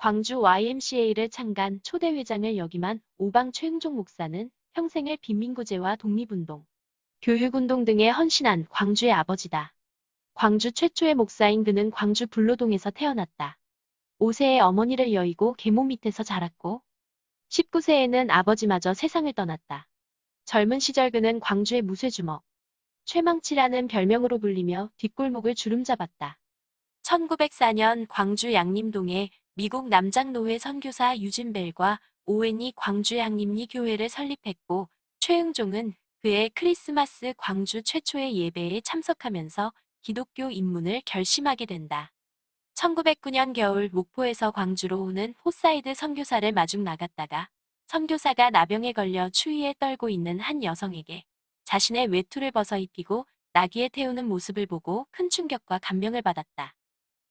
광주 YMCA를 창간 초대 회장을 역임한 오방 최흥종 목사는 평생을 빈민구제와 독립운동, 교육운동 등에 헌신한 광주의 아버지다. 광주 최초의 목사인 그는 광주 불로동에서 태어났다. 5세에 어머니를 여의고 계모 밑에서 자랐고 19세에는 아버지마저 세상을 떠났다. 젊은 시절 그는 광주의 무쇠주먹, 최망치라는 별명으로 불리며 뒷골목을 주름잡았다. 1904년 광주 양림동에 미국 남장노회 선교사 유진벨과 오웬이 광주 양림리 교회를 설립했고 최흥종은 그의 크리스마스 광주 최초의 예배에 참석하면서 기독교 입문을 결심하게 된다. 1909년 겨울 목포에서 광주로 오는 호사이드 선교사를 마중 나갔다가 선교사가 나병에 걸려 추위에 떨고 있는 한 여성에게 자신의 외투를 벗어 입히고 나귀에 태우는 모습을 보고 큰 충격과 감명을 받았다.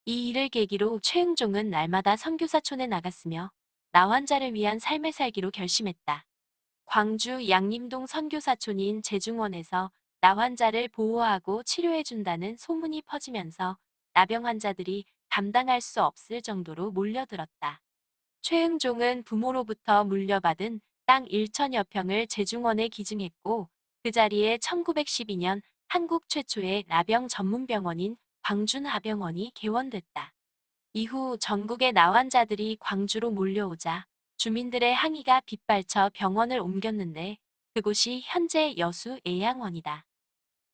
이 일을 계기로 최흥종은 날마다 선교사촌에 나갔으며 나 환자를 위한 삶을 살기로 결심했다. 광주 양림동 선교사촌인 제중원에서 나 환자를 보호하고 치료해준다는 소문이 퍼지면서 나병 환자들이 감당할 수 없을 정도로 몰려들었다. 최흥종은 부모로부터 물려받은 땅 1천여 평을 제중원에 기증했고 그 자리에 1912년 한국 최초의 나병 전문병원인 광준하병원이 개원됐다. 이후 전국의 나환자들이 광주로 몰려오자 주민들의 항의가 빗발쳐 병원을 옮겼는데 그곳이 현재 여수 애양원이다.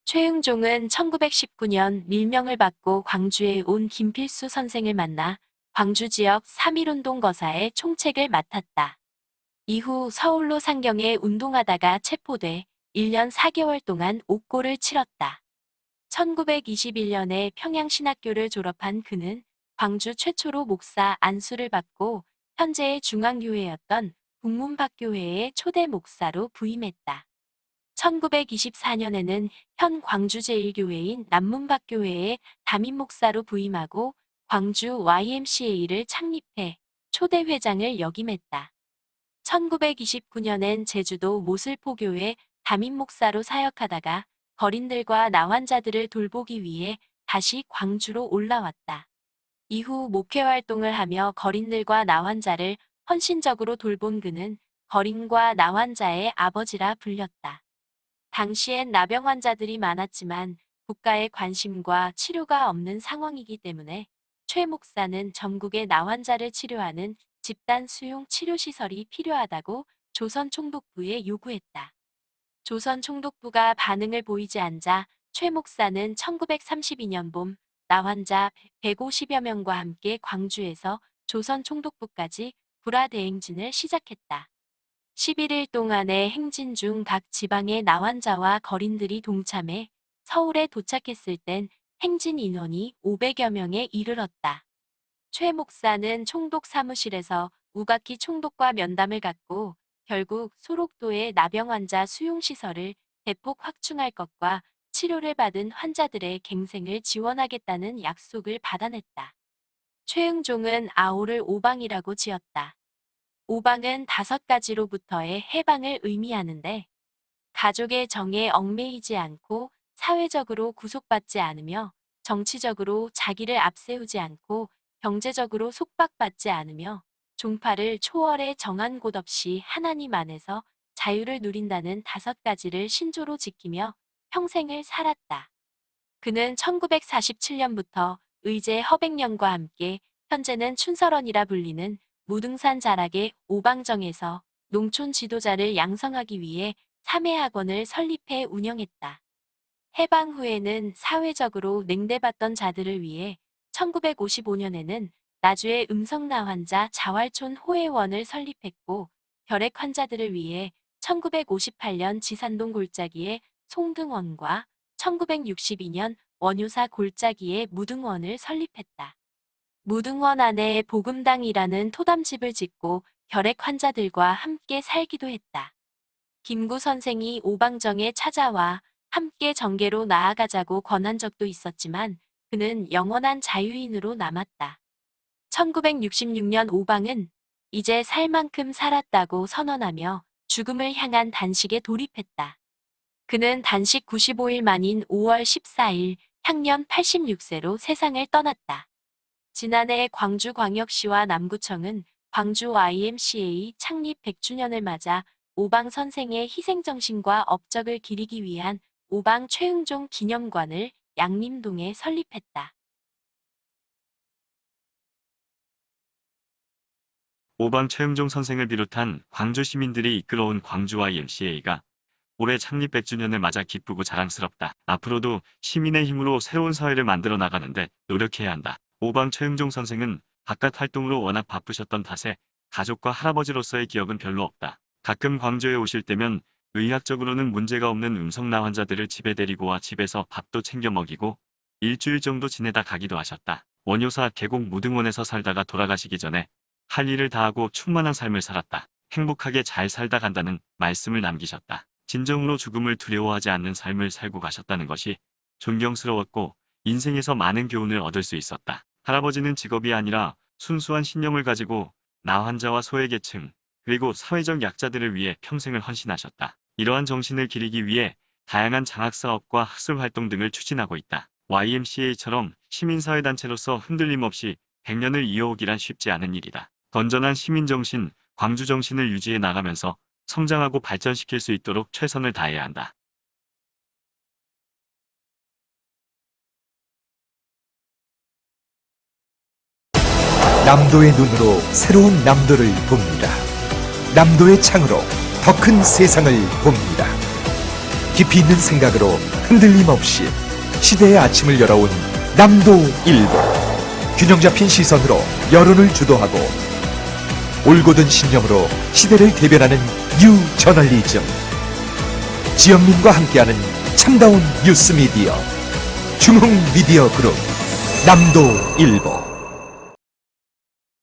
최흥종은 1919년 밀명을 받고 광주에 온 김필수 선생을 만나 광주 지역 3.1운동 거사의 총책을 맡았다. 이후 서울로 상경해 운동하다가 체포돼 1년 4개월 동안 옥고를 치렀다. 1921년에 평양신학교를 졸업한 그는 광주 최초로 목사 안수를 받고 현재의 중앙교회였던 북문박교회의 초대 목사로 부임했다. 1924년에는 현 광주 제1교회인 남문박교회의 담임 목사로 부임하고 광주 YMCA를 창립해 초대 회장을 역임했다. 1929년엔 제주도 모슬포교회 담임 목사로 사역하다가 거린들과 나환자들을 돌보기 위해 다시 광주로 올라왔다. 이후 목회 활동을 하며 거린들과 나환자를 헌신적으로 돌본 그는 거린과 나환자의 아버지라 불렸다. 당시엔 나병 환자들이 많았지만 국가의 관심과 치료가 없는 상황이기 때문에 최 목사는 전국의 나환자를 치료하는 집단 수용 치료시설이 필요하다고 조선 총독부에 요구했다. 조선 총독부가 반응을 보이지 않자 최 목사는 1932년 봄 나환자 150여 명과 함께 광주에서 조선 총독부까지 불화 대행진을 시작했다. 11일 동안의 행진 중 각 지방의 나환자와 거린들이 동참해 서울에 도착했을 땐 행진 인원이 500여 명에 이르렀다. 최 목사는 총독 사무실에서 우각희 총독과 면담을 갖고 결국 소록도의 나병 환자 수용시설을 대폭 확충할 것과 치료를 받은 환자들의 갱생을 지원하겠다는 약속을 받아냈다. 최흥종은 아오를 오방이라고 지었다. 오방은 5가지로부터의 해방을 의미하는데 가족의 정에 얽매이지 않고 사회적으로 구속받지 않으며 정치적으로 자기를 앞세우지 않고 경제적으로 속박받지 않으며 종파를 초월해 정한 곳 없이 하나님 안에서 자유를 누린다는 5가지를 신조로 지키며 평생을 살았다. 그는 1947년부터 의제 허백년과 함께 현재는 춘설원이라 불리는 무등산 자락의 오방정에서 농촌 지도자를 양성하기 위해 3회학원을 설립해 운영했다. 해방 후에는 사회적으로 냉대받던 자들을 위해 1955년에는 나주의 음성나 환자 자활촌 호혜원을 설립했고 결핵 환자들을 위해 1958년 지산동 골짜기에 송등원과 1962년 원효사 골짜기에 무등원을 설립했다. 무등원 안에 복음당이라는 토담집을 짓고 결핵 환자들과 함께 살기도 했다. 김구 선생이 오방정에 찾아와 함께 정계로 나아가자고 권한 적도 있었지만 그는 영원한 자유인으로 남았다. 1966년 오방은 이제 살 만큼 살았다고 선언하며 죽음을 향한 단식에 돌입했다. 그는 단식 95일 만인 5월 14일 향년 86세로 세상을 떠났다. 지난해 광주광역시와 남구청은 광주 YMCA 창립 100주년을 맞아 오방 선생의 희생정신과 업적을 기리기 위한 오방 최흥종 기념관을 양림동에 설립했다. 오방 최흥종 선생을 비롯한 광주 시민들이 이끌어온 광주 YMCA가 올해 창립 100주년을 맞아 기쁘고 자랑스럽다. 앞으로도 시민의 힘으로 새로운 사회를 만들어 나가는데 노력해야 한다. 오방 최흥종 선생은 바깥 활동으로 워낙 바쁘셨던 탓에 가족과 할아버지로서의 기억은 별로 없다. 가끔 광주에 오실 때면 의학적으로는 문제가 없는 음성나 환자들을 집에 데리고 와 집에서 밥도 챙겨 먹이고 일주일 정도 지내다 가기도 하셨다. 원효사 계곡 무등원에서 살다가 돌아가시기 전에 할 일을 다하고 충만한 삶을 살았다. 행복하게 잘 살다 간다는 말씀을 남기셨다. 진정으로 죽음을 두려워하지 않는 삶을 살고 가셨다는 것이 존경스러웠고 인생에서 많은 교훈을 얻을 수 있었다. 할아버지는 직업이 아니라 순수한 신념을 가지고 나 환자와 소외계층 그리고 사회적 약자들을 위해 평생을 헌신하셨다. 이러한 정신을 기리기 위해 다양한 장학사업과 학술활동 등을 추진하고 있다. YMCA처럼 시민사회단체로서 흔들림 없이 100년을 이어오기란 쉽지 않은 일이다. 건전한 시민정신, 광주정신을 유지해 나가면서 성장하고 발전시킬 수 있도록 최선을 다해야 한다. 남도의 눈으로 새로운 남도를 봅니다. 남도의 창으로 더 큰 세상을 봅니다. 깊이 있는 생각으로 흔들림 없이 시대의 아침을 열어온 남도일보. 균형 잡힌 시선으로 여론을 주도하고 올곧은 신념으로 시대를 대변하는 뉴저널리즘. 지역민과 함께하는 참다운 뉴스미디어 중흥미디어 그룹 남도일보.